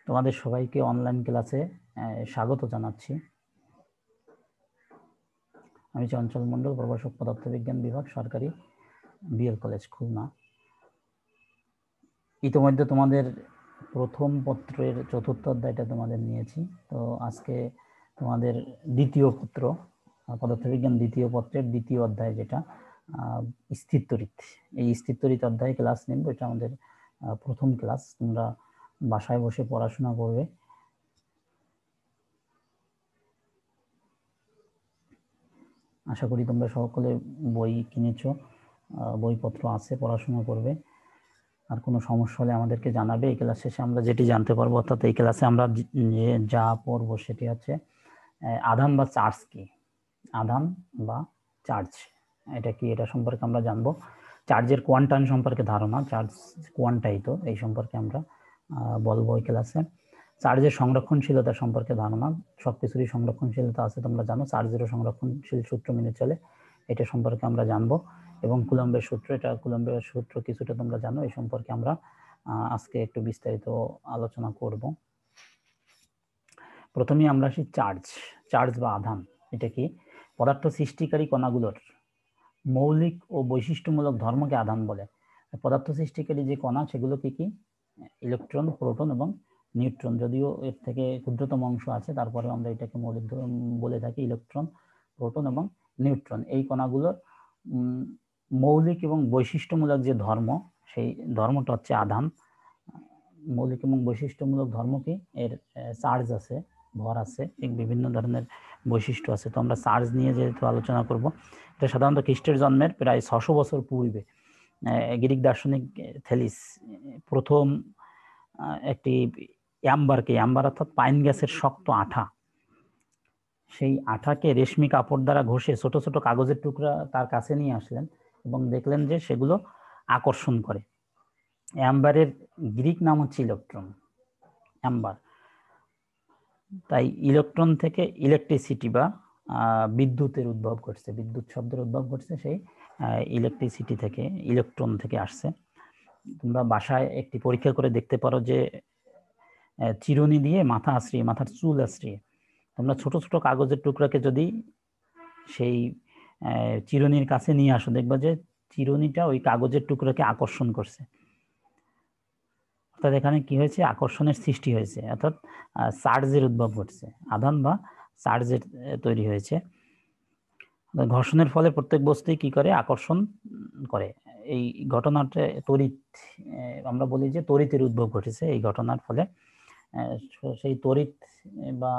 তোমাদের সবাইকে অনলাইন ক্লাসে স্বাগত জানাচ্ছি। আমি চঞ্চল মণ্ডল, প্রভাষক পদার্থবিজ্ঞান বিভাগ, সরকারি বিএল কলেজ, খুলনা। ইতিমধ্যে তোমাদের প্রথম পত্রের চতুর্থ অধ্যায়টা তোমাদের নিয়েছি। তো আজকে তোমাদের দ্বিতীয় পত্র, পদার্থবিজ্ঞান দ্বিতীয় পত্রের দ্বিতীয় অধ্যায়, যেটা স্থিরতড়িৎ, এই স্থিরতড়িৎ অধ্যায়ে ক্লাস নেব। এটা আমাদের প্রথম ক্লাস। তোমরা বাসায় বসে পড়াশোনা করবে। আশা করি তোমরা সকলে বই কিনেছো, বইপত্র আছে, পড়াশোনা করবে। আর কোনো সমস্যা হলে আমাদেরকে জানাবে। এই ক্লাস শেষে আমরা যেটি জানতে পারবো, অর্থাৎ এই ক্লাসে আমরা যা পড়বো সেটি হচ্ছে আধান বা চার্জ কি, আধান বা চার্জ এটা কি, এটা সম্পর্কে আমরা জানবো। চার্জের কোয়ান্টাম সম্পর্কে ধারণা, চার্জ কোয়ান্টাইত, এই সম্পর্কে আমরা বলবো এই ক্লাসে। চার্জের সংরক্ষণশীলতা সম্পর্কে ধারণা, সবকিছুরই সংরক্ষণশীলতা আছে তোমরা জানো, চার্জেরও সংরক্ষণশীল সূত্র মেনে চলে, এটা সম্পর্কে আমরা জানবো। এবং কুলম্বের সূত্র, এটা কুলম্বের সূত্র কিছুটা তোমরা জানো, এই সম্পর্কে আমরা আজকে একটু বিস্তারিত আলোচনা করব। প্রথমে আমরা আসি চার্জ বা আধান। এটা কি? পদার্থ সৃষ্টিকারী কণাগুলোর মৌলিক ও বৈশিষ্ট্যমূলক ধর্মকে আধান বলে। পদার্থ সৃষ্টিকারী যে কণা, সেগুলো কি কি? ইলেকট্রন, প্রোটন এবং নিউট্রন। যদিও এর থেকে ক্ষুদ্রতম অংশ আছে, তারপরে আমরা এটাকে মৌলিক বলে থাকি। ইলেকট্রন, প্রোটন এবং নিউট্রন, এই কণাগুলোর মৌলিক এবং বৈশিষ্ট্যমূলক যে ধর্ম, সেই ধর্মটা হচ্ছে আধান। মৌলিক এবং বৈশিষ্ট্যমূলক ধর্ম কি? এর চার্জ আছে, ভর আছে, ঠিক বিভিন্ন ধরনের বৈশিষ্ট্য আছে। তো আমরা চার্জ নিয়ে যেহেতু আলোচনা করব, এটা সাধারণত খ্রিস্টের জন্মের প্রায় 600 বছর পূর্বে গ্রিক দার্শনিক থেলিস প্রথম একটি অ্যাম্বার অর্থাৎ পাইন গ্যাসের শক্ত আঠা, সেই আঠাকে রেশমি কাপড় দ্বারা ঘষে ছোট ছোট কাগজের টুকরা তার কাছে নিয়ে আসলেন এবং দেখলেন যে সেগুলো আকর্ষণ করে। অ্যাম্বারের গ্রিক নাম হচ্ছে ইলেকট্রন, অ্যাম্বার। তাই ইলেকট্রন থেকে ইলেকট্রিসিটি বা বিদ্যুতের উদ্ভব ঘটছে, বিদ্যুৎ শব্দের উদ্ভব ঘটছে সেই ইলেকট্রিসিটি থেকে, ইলেকট্রন থেকে আসছে। তোমরা বাসায় একটি পরীক্ষা করে দেখতে পারো যে চিরুনি দিয়ে মাথা আশ্রিয়ে, মাথার চুল আশ্রিয়ে তোমরা ছোট ছোট কাগজের টুকরাকে যদি সেই চিরুনির কাছে নিয়ে আসো, দেখবা যে চিরুনিটা ওই কাগজের টুকরাকে আকর্ষণ করছে। অর্থাৎ এখানে কি হয়েছে? আকর্ষণের সৃষ্টি হয়েছে, অর্থাৎ চার্জের উদ্ভব ঘটছে, আধান বা চার্জের তৈরি হয়েছে। ঘর্ষণের ফলে প্রত্যেক বস্তুই কি করে? আকর্ষণ করে। এই ঘটনাটা তড়িৎ, আমরা বলি যে তড়িতের উদ্ভব ঘটেছে এই ঘটনার ফলে। সেই তড়িৎ বা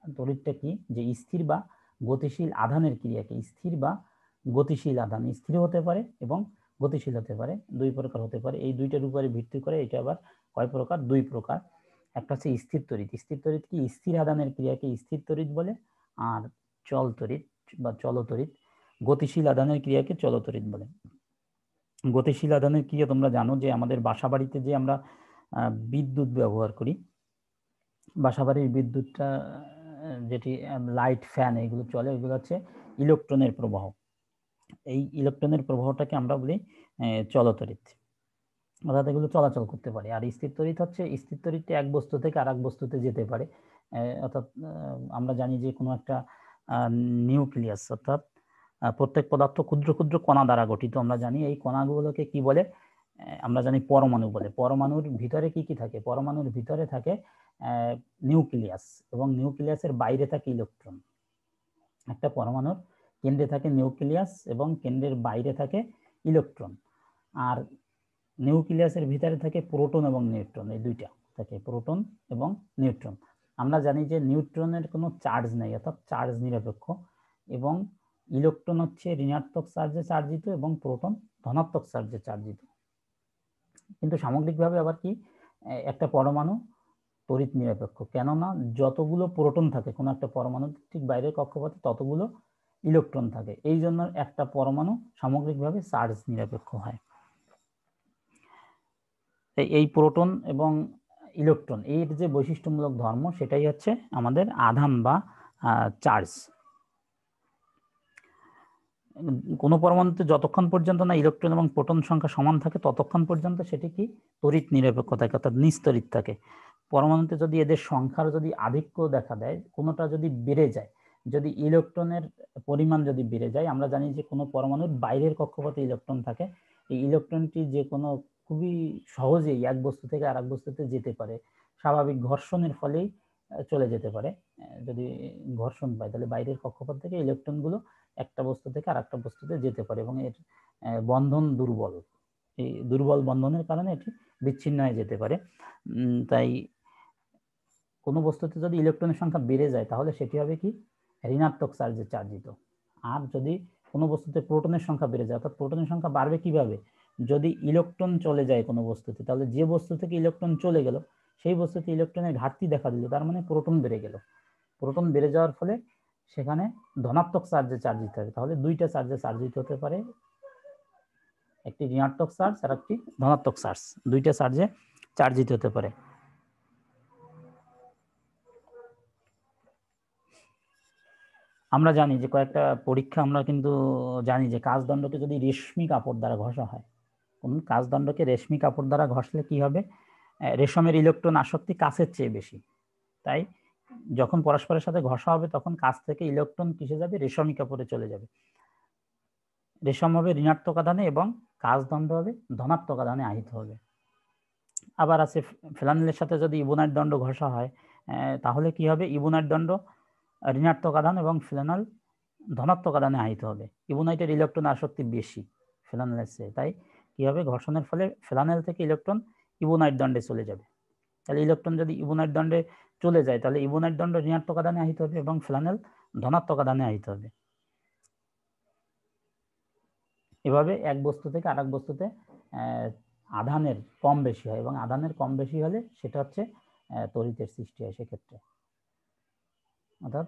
তড়িৎটা কি? যে স্থির বা গতিশীল আধানের ক্রিয়াকে, স্থির বা গতিশীল আধান, স্থির হতে পারে এবং গতিশীল হতে পারে, দুই প্রকার হতে পারে। এই দুইটার উপরে ভিত্তি করে এটা আবার কয় প্রকার? দুই প্রকার। একটা হচ্ছে স্থির তড়িৎ। স্থির তড়িৎ কি? স্থির আধানের ক্রিয়াকে স্থির তড়িৎ বলে, আর চল তড়িৎ বা চলতড়িৎ, গতিশীল আধানের ক্রিয়াকে চলতড়িৎ বলে। গতিশীল আধানের ক্রিয়া তোমরা জানো যে আমাদের বাসাবাড়িতে যে আমরা বিদ্যুৎ ব্যবহার করি, বাসাবাড়ির বিদ্যুৎটা যেটি লাইট, ফ্যান, এগুলো চলে, এগুলো হচ্ছে ইলেকট্রনের প্রবাহ। এই ইলেকট্রনের প্রবাহটাকে আমরা বলি চলতড়িৎ, অর্থাৎ এগুলো চলাচল করতে পারে। আর স্থির তড়িৎ হচ্ছে, স্থির তড়িৎটা এক বস্তু থেকে আরেক বস্তুতে যেতে পারে। অর্থাৎ আমরা জানি যে কোনো একটা নিউক্লিয়াস, অর্থাৎ প্রত্যেক পদার্থ ক্ষুদ্র ক্ষুদ্র কণা দ্বারা গঠিত। আমরা জানি এই কণাগুলোকে কি বলে? আমরা জানি পরমাণু বলে। পরমাণুর ভিতরে কি কি থাকে? পরমাণুর ভিতরে থাকে নিউক্লিয়াস, এবং নিউক্লিয়াসের বাইরে থাকে ইলেকট্রন। একটা পরমাণুর কেন্দ্রে থাকে নিউক্লিয়াস এবং কেন্দ্রের বাইরে থাকে ইলেকট্রন। আর নিউক্লিয়াসের ভিতরে থাকে প্রোটন এবং নিউট্রন, এই দুইটা থাকে, প্রোটন এবং নিউট্রন। আমরা জানি যে নিউট্রনের কোনো চার্জ নেই, অর্থাৎ চার্জ নিরপেক্ষ, এবং ইলেকট্রন হচ্ছে ঋণাত্মক চার্জে চার্জিত এবং প্রোটন ধনাত্মক চার্জে চার্জিত। কিন্তু সামগ্রিকভাবে আবার কি, একটা পরমাণু তড়িৎ নিরপেক্ষ, কেননা যতগুলো প্রোটন থাকে কোনো একটা পরমাণুর ঠিক বাইরের কক্ষপথে ততগুলো ইলেকট্রন থাকে, এই জন্য একটা পরমাণু সামগ্রিকভাবে চার্জ নিরপেক্ষ হয়। এই প্রোটন এবং ইলেকট্রন এর যে বৈশিষ্ট্যমূলক ধর্ম, সেটাই হচ্ছে আমাদের আধান বা চার্জ। কোনো পরমাণুতে যতক্ষণ পর্যন্ত না ইলেকট্রন এবং প্রোটন সংখ্যা সমান থাকে ততক্ষণ পর্যন্ত সেটি কি তড়িৎ নিরপেক্ষ থাকে, অর্থাৎ নিস্তড়িৎ থাকে। পরমাণুতে যদি এদের সংখ্যার যদি আধিক্য দেখা দেয়, কোনোটা যদি বেড়ে যায়, যদি ইলেকট্রনের পরিমাণ যদি বেড়ে যায়, আমরা জানি যে কোনো পরমাণুর বাইরের কক্ষপথে ইলেকট্রন থাকে, এই ইলেকট্রনটি যে কোনো খুবই সহজেই এক বস্তু থেকে আরেক বস্তুতে যেতে পারে, স্বাভাবিক ঘর্ষণের ফলেই চলে যেতে পারে। যদি ঘর্ষণ পায় তাহলে বাইরের কক্ষপথ থেকে ইলেকট্রনগুলো একটা বস্তু থেকে আরেকটা বস্তুতে যেতে পারে এবং এর বন্ধন দুর্বল, এই দুর্বল বন্ধনের কারণে এটি বিচ্ছিন্ন হয়ে যেতে পারে। তাই কোনো বস্তুতে যদি ইলেকট্রনের সংখ্যা বেড়ে যায় তাহলে সেটি হবে কি ঋণাত্মক চার্জে চার্জিত। আর যদি কোনো বস্তুতে প্রোটনের সংখ্যা বেড়ে যায়, অর্থাৎ প্রোটনের সংখ্যা বাড়বে কিভাবে, যদি ইলেকট্রন চলে যায় কোনো বস্তুতে, তাহলে যে বস্তু থেকে ইলেকট্রন চলে গেল সেই বস্তুতে ইলেকট্রনের ঘাটতি দেখা দিল, তার মানে প্রোটন বেড়ে গেল। প্রোটন বেড়ে যাওয়ার ফলে সেখানে ধনাত্মক চার্জে চার্জিত হবে। তাহলে দুইটা চার্জে চার্জিত হতে পারে, একটি ঋণাত্মক চার্জ আর একটি ধনাত্মক চার্জ, দুইটা চার্জে চার্জিত হতে পারে। আমরা জানি যে কয়েকটা পরীক্ষা আমরা কিন্তু জানি যে কাচদণ্ডকে যদি রেশমি কাপড় দ্বারা ঘষা হয়, কোন কাচদণ্ডকে রেশমি কাপড় দ্বারা ঘষলে কি হবে, রেশমের ইলেকট্রন আসক্তি কাচের চেয়ে বেশি। তাই যখন পরস্পরের সাথে ঘষা হবে তখন কাচ থেকে ইলেকট্রন কিসে যাবে, রেশমি কাপড়ে চলে যাবে। রেশম হবে ঋণাত্মক আধানে এবং কাচদণ্ড হবে ধনাত্মক আধানে আহিত হবে। আবার আছে ফেলানিলের সাথে যদি ইবোনাইট দণ্ড ঘষা হয় তাহলে কি হবে, ইবোনাইট দণ্ড ঋণাত্মক আধান এবং ফেলানাল ধনাত্মক আধানে আহিত হবে। ইবোনাইটের ইলেকট্রন আসক্তি বেশি ফেলানিলের চেয়ে, তাই কি হবে, ঘর্ষণের ফলে ফেলানিল থেকে ইলেকট্রন ইবোনাইট দণ্ডে চলে যাবে। তাহলে ইলেকট্রন যদি ইবোনাইট দণ্ডে চলে যায় তাহলে ইবোনাইট দণ্ড ঋণাত্মক আধানে আহিত হবে এবং ফেলানিল ধনাত্মক আধানে আহিত হবে। এভাবে এক বস্তু থেকে আরেক বস্তুতে আধানের কম বেশি হয় এবং আধানের কম বেশি হলে সেটা হচ্ছে তড়িতের সৃষ্টি হয়। সেক্ষেত্রে অর্থাৎ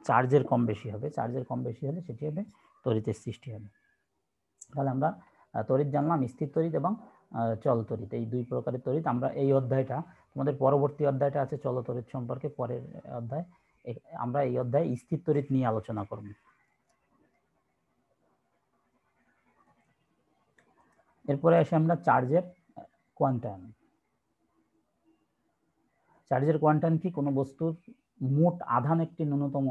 চার্জের কম বেশি হবে, চার্জের কম বেশি হলে সেটি হবে তড়িতের সৃষ্টি হবে। তাহলে আমরা তড়িৎ জানলাম, স্থির তড়িৎ এবং চল তড়িৎ, এই দুই প্রকারের তড়িৎ। আমরা এই অধ্যায়টা, তোমাদের পরবর্তী অধ্যায়টা আছে চল তড়িৎ সম্পর্কে, পরের অধ্যায় আমরা এই অধ্যায়ে স্থির তড়িৎ নিয়ে আলোচনা করব। এরপরে আসে আমরা চার্জের কোয়ান্টাম। চার্জের কোয়ান্টাম কি, কোনো বস্তুর মোট আধান একটি ন্যূনতম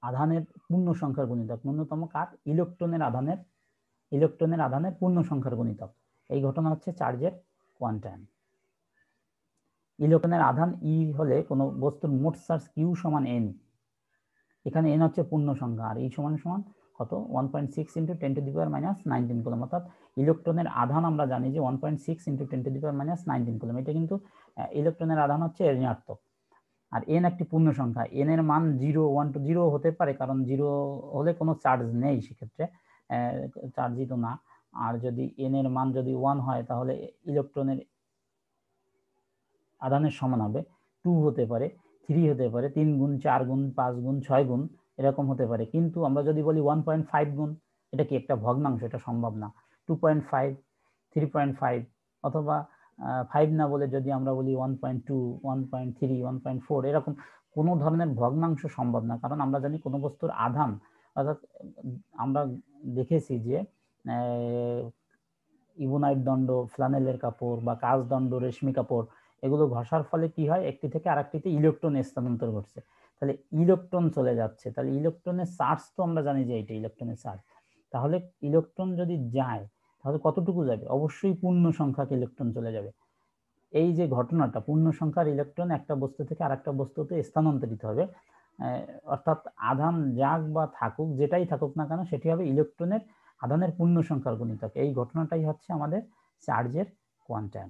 আধানের পূর্ণ সংখ্যার গুণিতক, ন্যূনতম কার, ইলেকট্রনের আধানের পূর্ণ সংখ্যার গুণিতক। এই ঘটনা হচ্ছে চার্জের কোয়ান্টাম। ইলেকট্রনের আধান ই হলে কোনো বস্তুর মোট চার্জ কিউ সমান এন, এখানে এন হচ্ছে পূর্ণ সংখ্যা আর ই সমান সমান কত, 1.6 × 10⁻⁹ কুলম। অর্থাৎ ইলেকট্রনের আধান আমরা জানি যে 1.6 × 10⁻⁹ কুলম। এটা কিন্তু ইলেকট্রনের আধান হচ্ছে ঋণাত্মক। আর এন একটি পূর্ণ সংখ্যা, এন এর মান 0, 1 to 0 হতে পারে, কারণ 0 হলে কোনো চার্জ নেই, সেক্ষেত্রে চার্জিত না। আর যদি এন এর মান যদি 1 হয় তাহলে ইলেকট্রনের আধানের সমান হবে। 2 হতে পারে, 3 হতে পারে, 3 গুণ, 4 গুণ, 5 গুণ, 6 গুণ এরকম হতে পারে। কিন্তু আমরা যদি বলি 1.5 গুণ, এটা কি একটা ভগ্নাংশ, এটা সম্ভব না। 2.5, 3.5 অথবা 5 না বলে যদি আমরা বলি 1.2, 1.3, 1.4 এরকম কোনো ধরনের ভগ্নাংশ সম্ভব না, কারণ আমরা জানি কোনো বস্তুর আধান, অর্থাৎ আমরা দেখেছি যে ইবোনাইট দণ্ড, ফ্লানেলের কাপড় বা কাচদণ্ড, রেশমি কাপড়, এগুলো ঘষার ফলে কি হয়, একটি থেকে আরেকটিতে ইলেকট্রন স্থানান্তর ঘটছে। তাহলে ইলেকট্রন চলে যাচ্ছে, তাহলে ইলেকট্রনের চার্জ তো আমরা জানি যে এটা ইলেকট্রনের চার্জ। তাহলে ইলেকট্রন যদি যায় তাহলে কতটুকু যাবে, অবশ্যই পূর্ণ সংখ্যক ইলেকট্রন চলে যাবে। এই যে ঘটনাটা, পূর্ণ সংখ্যার ইলেকট্রন একটা বস্তু থেকে আরেকটা বস্তুতে স্থানান্তরিত হবে, অর্থাৎ আধান যাক বা থাকুক, যেটাই থাকুক না কেন সেটি হবে ইলেকট্রনের আধানের পূর্ণ সংখ্যার গুণিতক। এই ঘটনাটাই হচ্ছে আমাদের চার্জের কোয়ান্টাম।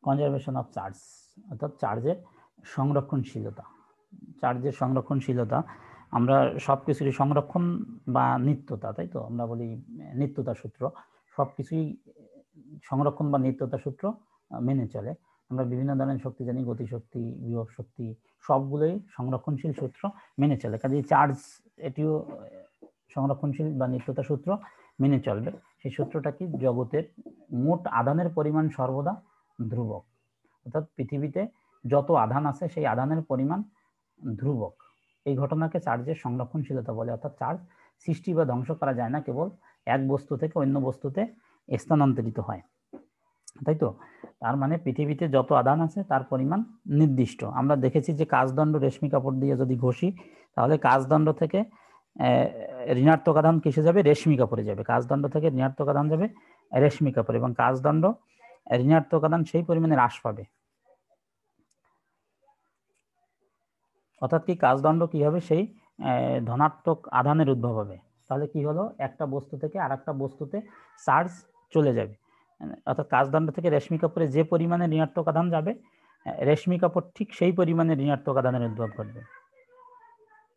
কনজারভেশন অফ চার্জ, অর্থাৎ চার্জের সংরক্ষণশীলতা। চার্জের সংরক্ষণশীলতা, আমরা সবকিছুরই সংরক্ষণ বা নিত্যতা, তাই তো আমরা বলি নিত্যতা সূত্র, সবকিছুই সংরক্ষণ বা নিত্যতা সূত্র মেনে চলে। আমরা বিভিন্ন ধরনের শক্তি জানি, গতিশক্তি, বিভব শক্তি, সবগুলোই সংরক্ষণশীল সূত্র মেনে চলে। কাজে চার্জ এটিও সংরক্ষণশীল বা নিত্যতা সূত্র মেনে চলবে। সেই সূত্রটা কি, জগতের মোট আধানের পরিমাণ সর্বদা ধ্রুবক, অর্থাৎ পৃথিবীতে যত আধান আছে সেই আধানের পরিমাণ ধ্রুবক। এই ঘটনাকে চার্জের সংরক্ষণশীলতা বলে। অর্থাৎ চার্জ সৃষ্টি বা ধ্বংস করা যায় না, কেবল এক বস্তু থেকে অন্য বস্তুতে স্থানান্তরিত হয়, তাই তো? তার মানে পৃথিবীতে যত আধান আছে তার পরিমাণ নির্দিষ্ট। আমরা দেখেছি যে কাচদণ্ড রেশমি কাপড় দিয়ে যদি ঘষি, তাহলে কাচদণ্ড থেকে ঋণাত্মক আধান কিসে যাবে? রেশমি কাপড়ে যাবে। কাচদণ্ড থেকে ঋণাত্মক আধান যাবে রেশমি কাপড়, এবং কাচদণ্ড ঋণাত্মক আধান সেই পরিমাণে হ্রাস পাবে। অর্থাৎ কি, কাচদণ্ড কি হবে? সেই ধনাত্মক আধানের উদ্ভব হবে। তাহলে কি হলো? একটা বস্তু থেকে আর একটা বস্তুতে চার্জ চলে যাবে। অর্থাৎ কাচদণ্ড থেকে রেশমি কাপড়ে যে পরিমাণে ঋণাত্মক আধান যাবে, রেশমি কাপড় ঠিক সেই পরিমাণে ঋণাত্মক আধানের উদ্ভব ঘটবে।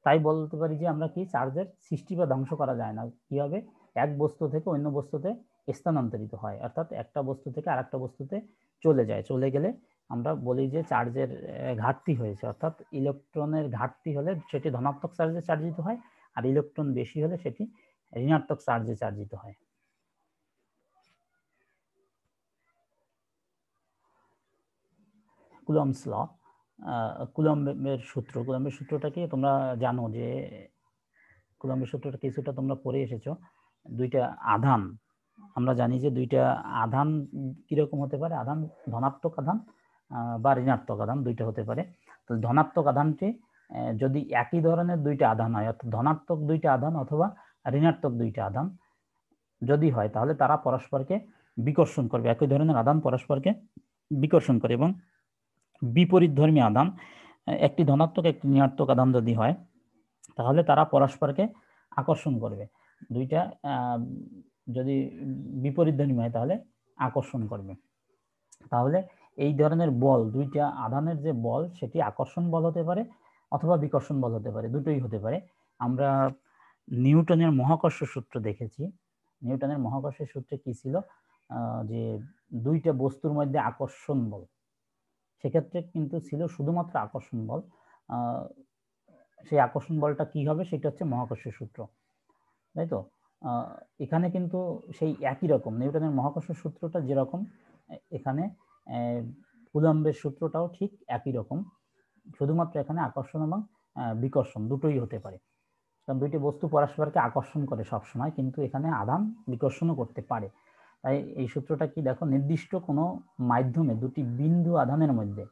তাই বলতে পারি যে আমরা কি, চার্জের সৃষ্টি বা ধ্বংস করা যায় না। কি হবে? এক বস্তু থেকে অন্য বস্তুতে স্থানান্তরিত হয়, অর্থাৎ একটা বস্তু থেকে আর একটা বস্তুতে চলে যায়। চলে গেলে আমরা বলি যে চার্জের ঘাটতি হয়েছে। অর্থাৎ ইলেকট্রনের ঘাটতি হলে সেটি ধনাত্মক চার্জে চার্জিত হয়, আর ইলেকট্রন বেশি হলে সেটি ঋণাত্মক চার্জে চার্জিত হয়। কুলম্বস ল, কুলম্বের সূত্র। কুলম্বের সূত্রটাকে তোমরা জানো যে কুলম্বের সূত্রটা কিছুটা তোমরা পড়ে এসেছো। দুইটা আধান, আমরা জানি যে দুইটা আধান কিরকম হতে পারে? আধান ধনাত্মক আধান বা ঋণাত্মক আধান দুইটা হতে পারে। তো ধনাত্মক আধানটি যদি একই ধরনের দুইটা আধান হয়, অর্থাৎ ধনাত্মক দুইটা আধান অথবা ঋণাত্মক দুইটা আধান যদি হয়, তাহলে তারা পরস্পরকে বিকর্ষণ করবে। একই ধরনের আধান পরস্পরকে বিকর্ষণ করে। এবং বিপরীতধর্মী আধান, একটি ধনাত্মক একটি ঋণাত্মক আধান যদি হয়, তাহলে তারা পরস্পরকে আকর্ষণ করবে। দুইটা যদি বিপরীতধর্মী হয় তাহলে আকর্ষণ করবে। তাহলে এই ধরনের বল, দুইটা আধানের যে বল, সেটি আকর্ষণ বল হতে পারে অথবা বিকর্ষণ বল হতে পারে, দুটোই হতে পারে। আমরা নিউটনের মহাকর্ষ সূত্র দেখেছি। নিউটনের মহাকর্ষের সূত্রে কি ছিল? যে দুইটা বস্তুর মধ্যে আকর্ষণ বল, সেক্ষেত্রে কিন্তু ছিল শুধুমাত্র আকর্ষণ বল। সেই আকর্ষণ বলটা কি হবে? সেটা হচ্ছে মহাকর্ষের সূত্র, তাই তো? এখানে কিন্তু সেই একই রকম, নিউটনের মহাকর্ষের সূত্রটা যেরকম, এখানে কুলম্বের সূত্রটাও ঠিক একই রকম। শুধুমাত্র এখানে আকর্ষণ এবং বিকর্ষণ দুটোই হতে পারে, কারণ দুইটি বস্তু পরস্পরকে আকর্ষণ করে সবসময়, কিন্তু এখানে আধান বিকর্ষণও করতে পারে। তাই এই সূত্রটা কি, দেখো, নির্দিষ্ট কোনো মাধ্যমে দুটি বিন্দু আধানের মধ্যে,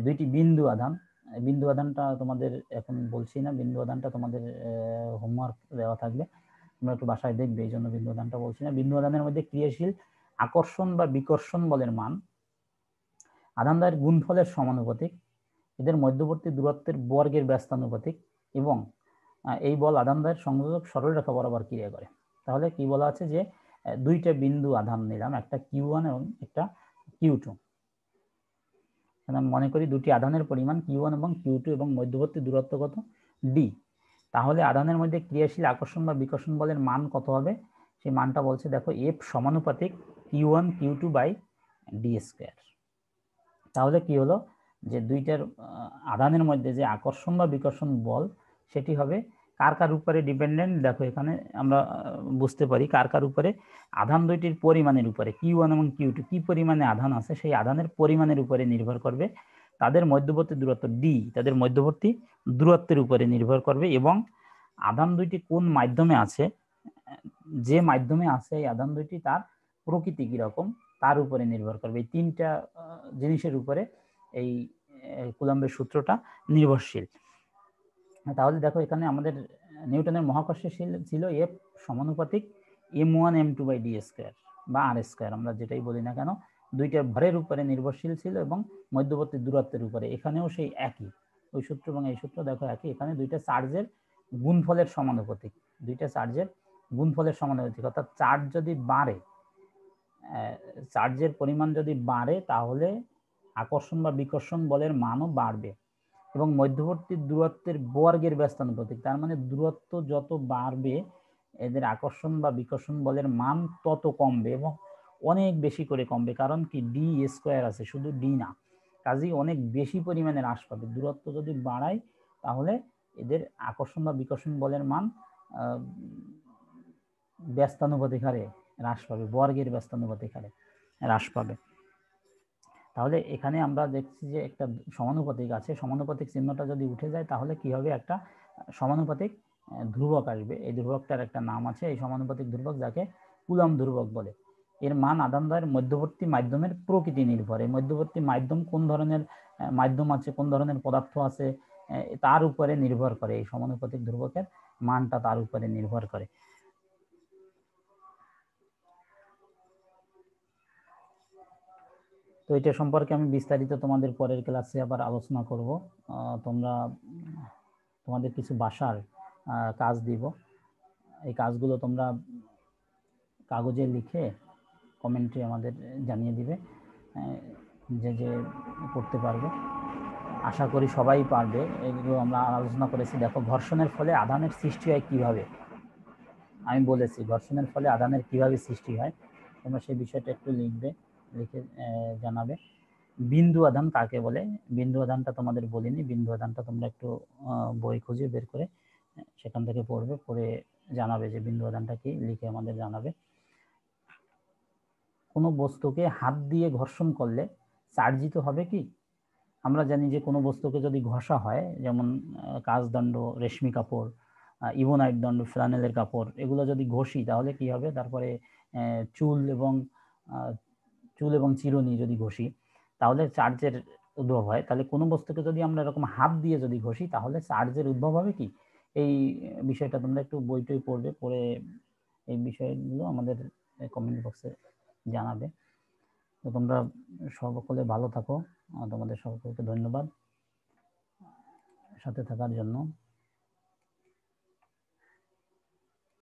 দুইটি বিন্দু আধান, বিন্দু আধানটা তোমাদের এখন বলছি না, বিন্দু আধানটা তোমাদের হোমওয়ার্ক দেওয়া থাকবে, তোমরা একটু বাসায় দেখবে, এই জন্য বিন্দু আধানটা বলছি না। বিন্দু আধানের মধ্যে ক্রিয়াশীল আকর্ষণ বা বিকর্ষণ বলের মান আধানদ্বয়ের গুণফলের সমানুপাতিক, এদের মধ্যবর্তী দূরত্বের বর্গের ব্যস্তানুপাতিক, এবং এই বল আধানদ্বয়ের সংযোজক সরলরেখা বরাবর ক্রিয়া করে। তাহলে কি বলা আছে? যে দুইটা বিন্দু আধান নিলাম, একটা Q1 এবং একটা Q2। মনে করি দুটি আধানের পরিমাণ Q1 এবং Q2 এবং মধ্যবর্তী দূরত্ব কত? D। তাহলে আধানের মধ্যে ক্রিয়াশীল আকর্ষণ বা বিকর্ষণ বলের মান কত হবে? সেই মানটা বলছে, দেখো, F সমানুপাতিক Q1 Q2 by D square. তাহলে কি হলো? যে দুইটার আধানের মধ্যে যে আকর্ষণ বা বিকর্ষণ বল, সেটি হবে কার কার উপরে ডিপেন্ডেন্ট? দেখো, এখানে আমরা বুঝতে পারি কার কার উপরে। আধান দুইটির পরিমাণের উপরে, Q1 এবং Q2 কি পরিমাণে আধান আছে সেই আধানের পরিমাণের উপরে নির্ভর করবে। তাদের মধ্যবর্তী দূরত্ব D, তাদের মধ্যবর্তী দূরত্বের উপরে নির্ভর করবে। এবং আধান দুইটি কোন মাধ্যমে আছে, যে মাধ্যমে আছে এই আধান দুইটি, তার প্রকৃতি কিরকম তার উপরে নির্ভর করবে। এই তিনটা জিনিসের উপরে এই কুলম্বের সূত্রটা নির্ভরশীল। তাহলে দেখো, এখানে আমাদের নিউটনের মহাকর্ষের ছিল F সমানুপাতিক m1 m2 by d square বা r স্কয়ার, আমরা যেটাই বলি না কেন, দুইটা ভরের উপরে নির্ভরশীল ছিল এবং মধ্যবর্তী দূরত্বের উপরে। এখানেও সেই একই, ওই সূত্র এবং এই সূত্র দেখো একই। এখানে দুইটা চার্জের গুণফলের সমানুপাতিক, দুইটা চার্জের গুণফলের সমানুপাতিক। অর্থাৎ চার্জ যদি বাড়ে, চার্জের পরিমাণ যদি বাড়ে, তাহলে আকর্ষণ বা বিকর্ষণ বলের মানও বাড়বে। এবং মধ্যবর্তী দূরত্বের বর্গের ব্যস্তানুপাতিক, তার মানে দূরত্ব যত বাড়বে এদের আকর্ষণ বা বিকর্ষণ বলের মান তত কমবে, এবং অনেক বেশি করে কমবে। কারণ কি, D স্কয়ার আছে, শুধু D না, কাজেই অনেক বেশি পরিমাণে হ্রাস পাবে। দূরত্ব যদি বাড়ায়, তাহলে এদের আকর্ষণ বা বিকর্ষণ বলের মান ব্যস্তানুপাতিক হারে হ্রাস পাবে, বর্গের ব্যস্তানুপাতিক হারে হ্রাস পাবে। তাহলে এখানে আমরা দেখছি যে একটা সমানুপাতিক আছে, সমানুপাতিক চিহ্নটা যদি উঠে যায় তাহলে কি হবে, একটা সমানুপাতিক ধ্রুবক আসবে। এই ধ্রুবকটার একটা নাম আছে, এই সমানুপাতিক ধ্রুবক, যাকে কুলম্ব ধ্রুবক বলে। এর মান আধানদ্বয়ের মধ্যবর্তী মাধ্যমের প্রকৃতি নির্ভর। এই মধ্যবর্তী মাধ্যম কোন ধরনের মাধ্যম আছে, কোন ধরনের পদার্থ আছে, তার উপরে নির্ভর করে। এই সমানুপাতিক ধ্রুবকের মানটা তার উপরে নির্ভর করে। তো এটা সম্পর্কে আমি বিস্তারিত তোমাদের পরের ক্লাসে আবার আলোচনা করব। তোমরা তোমাদের কিছু বাসার কাজ দিব, এই কাজগুলো তোমরা কাগজে লিখে কমেন্টে আমাদের জানিয়ে দিবে, যে যে করতে পারবে। আশা করি সবাই পারবে। এগুলো আমরা আলোচনা করেছি। দেখো, ঘর্ষণের ফলে আধানের সৃষ্টি হয় কিভাবে, আমি বলেছি ঘর্ষণের ফলে আধানের কিভাবে সৃষ্টি হয়। তোমরা সেই বিষয়টা একটু লিখবে, লিখে জানাবে। বিন্দু আধান কাকে বলে, বিন্দু আধানটা তোমাদের বলিনি। বিন্দু আধানটা তোমরা একটু বই খুঁজে বের করে সেখান থেকে পড়বে, পড়ে জানাবে যে বিন্দু আধানটা কি, লিখে আমাদের জানাবে। কোনো বস্তুকে হাত দিয়ে ঘর্ষণ করলে চার্জিত হবে কি? আমরা জানি যে কোনো বস্তুকে যদি ঘষা হয়, যেমন কাচদণ্ড, রেশমি কাপড়, ইবোনাইট দণ্ড, ফ্লানেলের কাপড়, এগুলো যদি ঘষি তাহলে কি হবে, তারপরে চুল এবং চিরুনি যদি ঘষি তাহলে চার্জের উদ্ভব হয়। তাহলে কোনো বস্তুকে যদি আমরা এরকম হাত দিয়ে যদি ঘষি তাহলে চার্জের উদ্ভব হবে কি? এই বিষয়টা তোমরা একটু বইটই পড়বে, পড়ে এই বিষয়গুলো আমাদের কমেন্ট বক্সে জানাবে। তো তোমরা সকলে ভালো থাকো। তোমাদের সকলকে ধন্যবাদ সাথে থাকার জন্য।